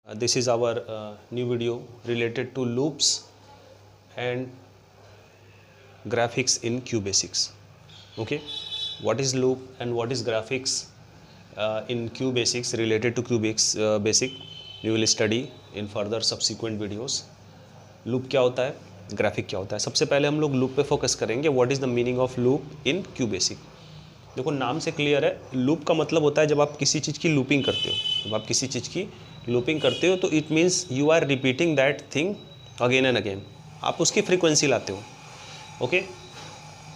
This is our new video related to loops and graphics in QBasics. Okay, what is loop and what is graphics in QBasics related to QBasics basic we will study in further subsequent videos. Loop क्या होता है, graphic क्या होता है. सबसे पहले हम लोग लूप पे फोकस करेंगे. What is the meaning of loop in QBasic. देखो नाम से क्लियर है, लूप का मतलब होता है जब आप किसी चीज़ की लूपिंग करते हो. जब आप किसी चीज़ की लूपिंग करते हो तो it means you are repeating that thing again and again. आप उसकी फ्रीक्वेंसी लाते हो. ओके,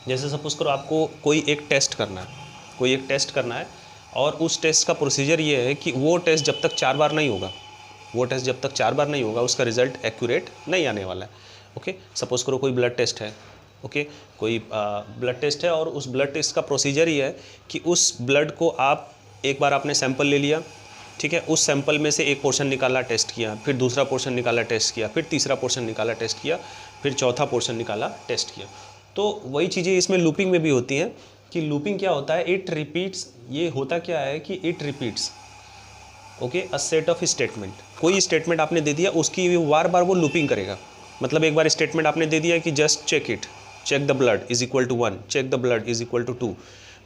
जैसे सपोज करो आपको कोई एक टेस्ट करना है, और उस टेस्ट का प्रोसीजर ये है कि वो टेस्ट जब तक 4 बार नहीं होगा उसका रिज़ल्ट एक्यूरेट नहीं आने वाला है. ओके, सपोज करो कोई ब्लड टेस्ट है. ओके, कोई ब्लड टेस्ट है और उस ब्लड टेस्ट का प्रोसीजर ये है कि उस ब्लड को आप एक बार आपने सैंपल ले लिया, ठीक है, उस सैंपल में से एक पोर्शन निकाला, टेस्ट किया, फिर दूसरा पोर्शन निकाला, टेस्ट किया, फिर तीसरा पोर्शन निकाला, टेस्ट किया, फिर चौथा पोर्शन निकाला, टेस्ट किया. तो वही चीज़ें इसमें लूपिंग में भी होती हैं कि लूपिंग क्या होता है, इट रिपीट्स. ये होता क्या है कि it repeats okay a set of statement. कोई स्टेटमेंट आपने दे दिया, उसकी बार बार वो लूपिंग करेगा. मतलब एक बार स्टेटमेंट आपने दे दिया कि just check the blood is equal to 1, check the blood is equal to 2.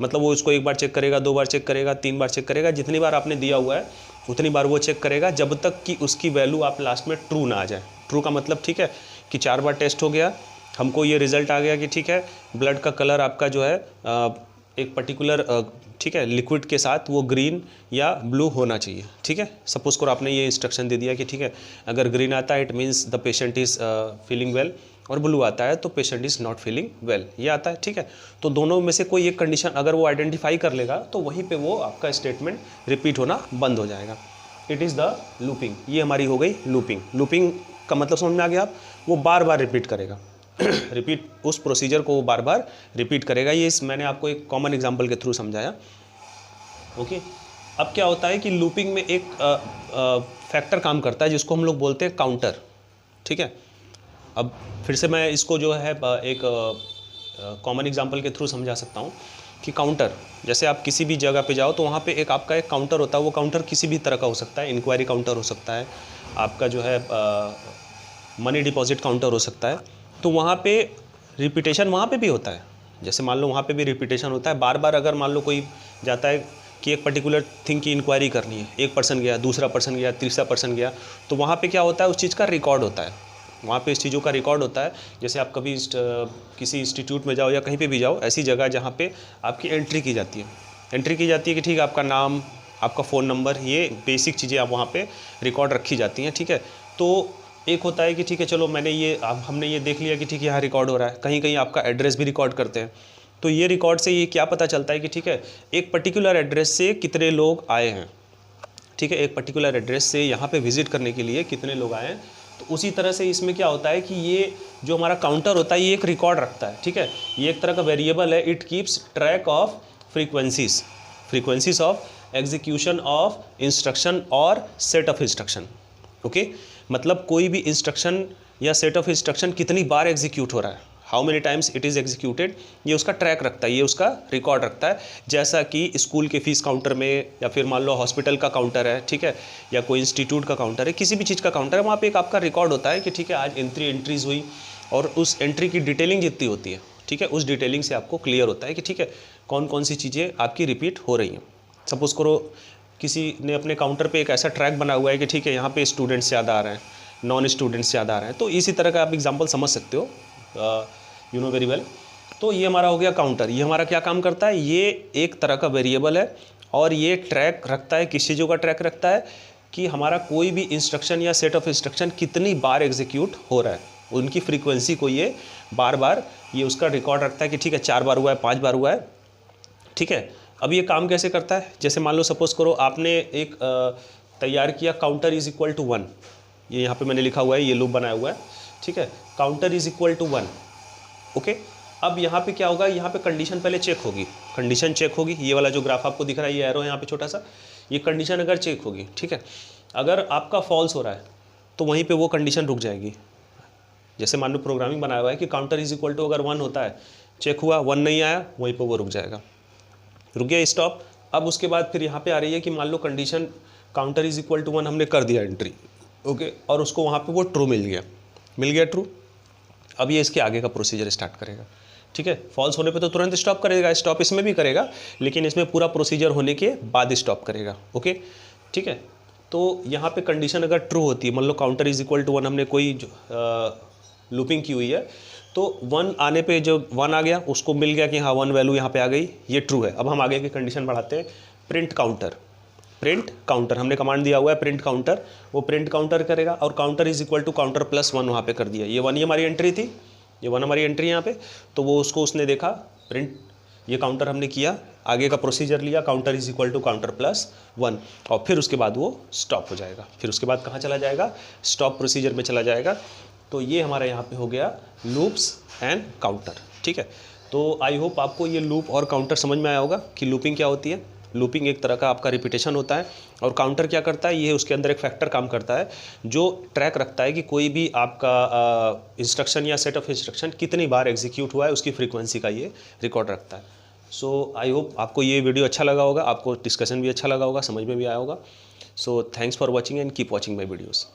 मतलब वो उसको एक बार चेक करेगा, 2 बार चेक करेगा, 3 बार चेक करेगा. जितनी बार आपने दिया हुआ है उतनी बार वो चेक करेगा जब तक कि उसकी वैल्यू आप लास्ट में ट्रू ना आ जाए. ट्रू का मतलब ठीक है कि 4 बार टेस्ट हो गया, हमको ये रिज़ल्ट आ गया कि ठीक है ब्लड का कलर आपका जो है एक पर्टिकुलर ठीक है लिक्विड के साथ वो ग्रीन या ब्लू होना चाहिए. ठीक है, सपोज करो आपने ये इंस्ट्रक्शन दे दिया कि ठीक है अगर ग्रीन आता है it means the patient is feeling well, और ब्लू आता है तो patient is not feeling well, ये आता है. ठीक है, तो दोनों में से कोई एक कंडीशन अगर वो आइडेंटिफाई कर लेगा तो वहीं पे वो आपका स्टेटमेंट रिपीट होना बंद हो जाएगा. It is the looping. ये हमारी हो गई लूपिंग. लूपिंग का मतलब समझ में आ गया आप, वो बार बार रिपीट करेगा. रिपीट उस प्रोसीजर को वो बार बार रिपीट करेगा. ये मैंने आपको एक कॉमन एग्जांपल के थ्रू समझाया. ओके, अब क्या होता है कि लूपिंग में एक फैक्टर काम करता है जिसको हम लोग बोलते हैं काउंटर. ठीक है, अब फिर से मैं इसको जो है एक कॉमन एग्जांपल के थ्रू समझा सकता हूँ कि काउंटर, जैसे आप किसी भी जगह पे जाओ तो वहाँ पे एक आपका एक काउंटर होता है. वो काउंटर किसी भी तरह का हो सकता है. इंक्वायरी काउंटर हो सकता है, आपका जो है मनी डिपॉजिट काउंटर हो सकता है. तो वहाँ पे रिपीटेशन वहाँ पे भी होता है. जैसे मान लो वहाँ पे भी रिपीटेशन होता है. बार बार अगर मान लो कोई जाता है कि एक पर्टिकुलर थिंग की इंक्वायरी करनी है, एक पर्सन गया, दूसरा पर्सन गया, तीसरा पर्सन गया, तो वहाँ पे क्या होता है उस चीज़ का रिकॉर्ड होता है. वहाँ पे इस चीज़ों का रिकॉर्ड होता है. जैसे आप कभी किसी इंस्टीट्यूट में जाओ या कहीं पे भी जाओ, ऐसी जगह जहाँ पे आपकी एंट्री की जाती है कि ठीक है आपका नाम, आपका फ़ोन नंबर, ये बेसिक चीज़ें आप वहाँ पे रिकॉर्ड रखी जाती हैं. ठीक है, तो एक होता है कि ठीक है चलो हमने ये देख लिया कि ठीक है यहाँ रिकॉर्ड हो रहा है. कहीं कहीं आपका एड्रेस भी रिकॉर्ड करते हैं. तो ये रिकॉर्ड से ये क्या पता चलता है कि ठीक है एक पर्टिकुलर एड्रेस से कितने लोग आए हैं. ठीक है, एक पर्टिकुलर एड्रेस से यहाँ पे विज़िट करने के लिए कितने लोग आए हैं. तो उसी तरह से इसमें क्या होता है कि ये जो हमारा काउंटर होता है ये एक रिकॉर्ड रखता है. ठीक है, ये एक तरह का वेरिएबल है. It keeps track of frequencies of execution of instruction और सेट ऑफ इंस्ट्रक्शन. ओके, मतलब कोई भी इंस्ट्रक्शन या सेट ऑफ इंस्ट्रक्शन कितनी बार एग्जीक्यूट हो रहा है, how many times it is executed, ये उसका ट्रैक रखता है, ये उसका रिकॉर्ड रखता है. जैसा कि स्कूल के फीस काउंटर में, या फिर मान लो हॉस्पिटल का काउंटर है, ठीक है, या कोई इंस्टीट्यूट का काउंटर है, किसी भी चीज़ का काउंटर है, वहाँ पे एक आपका रिकॉर्ड होता है कि ठीक है आज एंट्रीज़ हुई, और उस एंट्री की डिटेलिंग जितनी होती है, ठीक है, उस डिटेलिंग से आपको क्लियर होता है कि ठीक है कौन कौन सी चीज़ें आपकी रिपीट हो रही हैं. सपोज़ करो किसी ने अपने काउंटर पे एक ऐसा ट्रैक बना हुआ है कि ठीक है यहाँ पे स्टूडेंट्स ज़्यादा आ रहे हैं, नॉन स्टूडेंट्स ज़्यादा आ रहे हैं. तो इसी तरह का आप एग्जांपल समझ सकते हो, यू नो वेरी वेल. तो ये हमारा हो गया काउंटर. ये हमारा क्या काम करता है, ये एक तरह का वेरिएबल है, और ये ट्रैक रखता है. किस चीज़ों का ट्रैक रखता है कि हमारा कोई भी इंस्ट्रक्शन या सेट ऑफ इंस्ट्रक्शन कितनी बार एग्जीक्यूट हो रहा है, उनकी फ्रीक्वेंसी को ये बार बार ये उसका रिकॉर्ड रखता है कि ठीक है 4 बार हुआ है, 5 बार हुआ है. ठीक है, अब ये काम कैसे करता है, जैसे मान लो सपोज़ करो आपने एक तैयार किया काउंटर इज़ इक्वल टू 1. ये यहाँ पे मैंने लिखा हुआ है, ये लूप बनाया हुआ है. ठीक है, counter is equal to 1. Okay, अब यहाँ पे क्या होगा, यहाँ पे कंडीशन पहले चेक होगी. कंडीशन चेक होगी, ये वाला जो ग्राफ आपको दिख रहा है, ये एरो यहाँ पे छोटा सा, ये कंडीशन अगर चेक होगी, ठीक है, अगर आपका फॉल्स हो रहा है तो वहीं पे वो कंडीशन रुक जाएगी. जैसे मान लो प्रोग्रामिंग बनाया हुआ है कि काउंटर इज़ इक्वल टू अगर 1 होता है, चेक हुआ 1 नहीं आया, वहीं पर वो रुक जाएगा. रुक गया, स्टॉप. अब उसके बाद फिर यहाँ पे आ रही है कि मान लो condition counter is equal to 1 हमने कर दिया एंट्री, ओके, और उसको वहाँ पे वो ट्रू मिल गया ट्रू। अब ये इसके आगे का प्रोसीजर स्टार्ट करेगा, ठीक है। फॉल्स होने पे तो तुरंत स्टॉप करेगा, स्टॉप इसमें भी करेगा, लेकिन इसमें पूरा प्रोसीजर होने के बाद स्टॉप करेगा, ओके, ठीक है। तो यहाँ पे कंडीशन अगर ट्रू होती है, मान लो काउंटर इज इक्वल टू 1 हमने कोई लूपिंग की हुई है, तो 1 आने पे जो 1 आ गया उसको मिल गया कि हाँ 1 वैल्यू यहाँ पे आ गई, ये ट्रू है। अब हम आगे की कंडीशन बढ़ाते हैं, प्रिंट काउंटर हमने कमांड दिया हुआ है प्रिंट काउंटर, वो प्रिंट काउंटर करेगा और counter is equal to counter plus 1 वहाँ पे कर दिया। ये 1 ही हमारी एंट्री थी, ये 1 हमारी एंट्री यहाँ पे, तो वो उसने देखा प्रिंट, ये काउंटर हमने किया, आगे का प्रोसीजर लिया, counter is equal to counter plus 1, और फिर उसके बाद वो स्टॉप हो जाएगा। फिर उसके बाद कहाँ चला जाएगा, स्टॉप प्रोसीजर में चला जाएगा। तो ये हमारा यहाँ पे हो गया लूप्स एंड काउंटर, ठीक है। तो आई होप आपको ये लूप और काउंटर समझ में आया होगा कि लूपिंग क्या होती है। लूपिंग एक तरह का आपका रिपीटेशन होता है, और काउंटर क्या करता है, ये उसके अंदर एक फैक्टर काम करता है जो ट्रैक रखता है कि कोई भी आपका इंस्ट्रक्शन या सेट ऑफ इंस्ट्रक्शन कितनी बार एग्जीक्यूट हुआ है, उसकी फ्रीक्वेंसी का ये रिकॉर्ड रखता है। सो आई होप आपको ये वीडियो अच्छा लगा होगा, आपको डिस्कशन भी अच्छा लगा होगा, समझ में भी आया होगा। So thanks for watching and keep watching my videos.